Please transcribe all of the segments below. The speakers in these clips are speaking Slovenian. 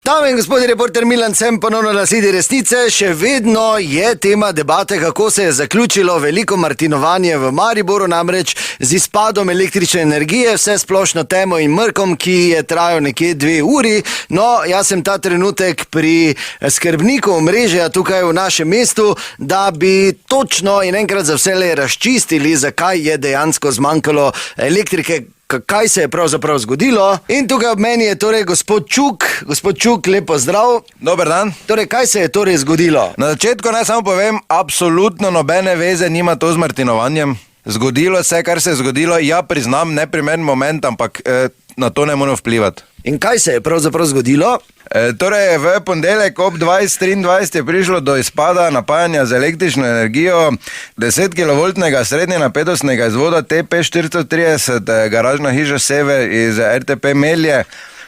Dame in gospodje, reporter Milan sem ponovno na sledi resnice. Še vedno je tema debate, kako se je zaključilo veliko martinovanje v Mariboru, namreč z izpadom električne energije, vse splošno temo in mrkom, ki je trajal nekje 2 uri. No, jaz sem ta trenutek pri skrbniku omrežja tukaj v našem mestu, da bi točno in enkrat za vselej razčistili, zakaj je dejansko zmanjkalo elektrike, kaj se je pravzaprav zgodilo. In tukaj ob meni je torej gospod Čuk. Gospod Čuk, lepo zdrav. Dober dan. Torej, kaj se je torej zgodilo? Na začetku naj samo povem, absolutno nobene veze nima to z martinovanjem. Zgodilo se, kar se je zgodilo, ja priznam, neprimeren moment, ampak na to ne moremo vplivati. In kaj se je pravzaprav zgodilo? Torej, v ponedeljek ob 20:23 je prišlo do izpada napajanja z električno energijo 10 kV srednje napetostnega izvoda TP430, garažna hiša Sever iz RTP Melje.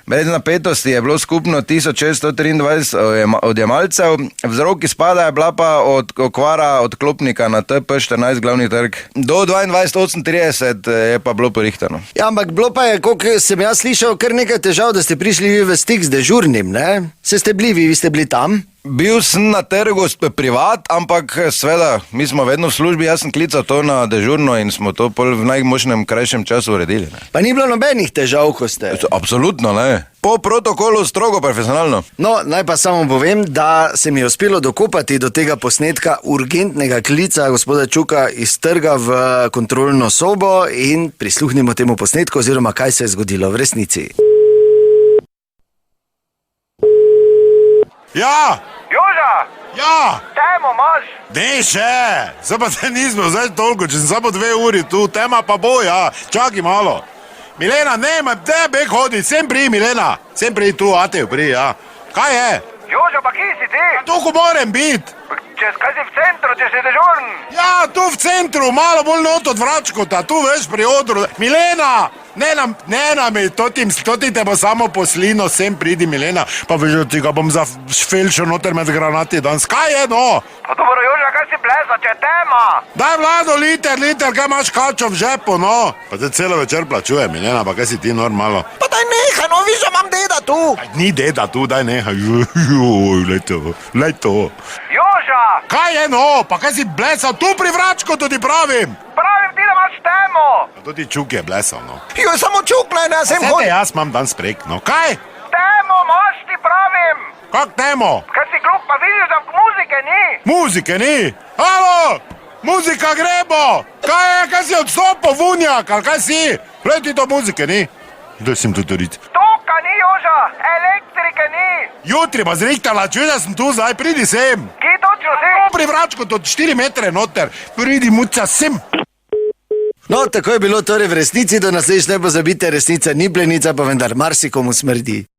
Brez napetosti je bilo skupno 1623 odjemalcev, vzrok izpada je bila pa okvara odklopnika na TP14 glavni trg. Do 22:38 je pa bilo porihtano. Ja, ampak bilo pa je, koliko sem jaz slišal, kar nekaj težav, da ste prišli vi v stik z dežurnim, ne? Se ste bili, vi ste bili tam? Bil sem na trgu privat, ampak sveda, mi smo vedno v službi, jaz sem klical to na dežurno in smo to pol v najmočnem krajšem času uredili. Ne. Pa ni bilo nobenih težav, ko ste? Absolutno ne. Po protokolu strogo profesionalno. No, naj pa samo povem, da se mi je uspelo dokopati do tega posnetka urgentnega klica gospoda Čuka iz trga v kontrolno sobo in prisluhnimo temu posnetku oziroma kaj se je zgodilo v resnici. Ja! Joža! Ja! Temo imaš? Ne še! Zdaj pa te nismo, zdaj toliko, če sem samo 2 uri tu, tema pa bo, ja, čakaj malo. Milena, ne bek hodi, sem pri, Milena, sem pri tu, Atev pri, ja. Kaj je? Joža, pa kje si ti? Tukaj moram biti. Kaj si v centru, če si dežurn? Ja, tu v centru, malo bolj not od Vračkota, tu veš pri odru. Milena! Ne nam, to ti te bo samo poslino, sem pridi, Milena, pa veš, ti ga bom zafelšel noter med granati danes. Kaj je, no? Pa dobro, Joža, kaj si plesa, če je tema? Daj, Vlado, liter, kaj imaš kačo v žepu, no? Pa te celo večer plačuje, Milena, pa kaj si ti normalno? Pa daj nehaj, no, vi že imam deda tu. Ni deda tu, daj nehaj. Lej to. Joža! Kaj je, no? Pa kaj si blesal? Tu pri Vračku tudi pravim. Pravim ti, da imaš temo! Pa tudi Čuk je blesal, no. Jo, samo Čuk, ne, sem Sete, jaz imam danes prek, no. Kaj? Temo imaš, ti pravim! Kak temo? Kaj si glup, pa vidiš, da muzike ni? Muzike ni? Alo! Muzika grebo! Kaj si odstopil, vunjak, ali kaj si? Glej ti to muzike ni? Kdo sem tu torit? Toka ni, Joža! Elektrike ni! Jutri pa zrihtala, čuj, da sem tu, zdaj pridi sem. Kje točno si? Pri Vračku, to 4 metre noter. Pridi, muca, sem. No, tako je bilo torej v resnici, do naslednjič ne pozabite, resnica ni plenica, pa vendar marsikomu smrdi.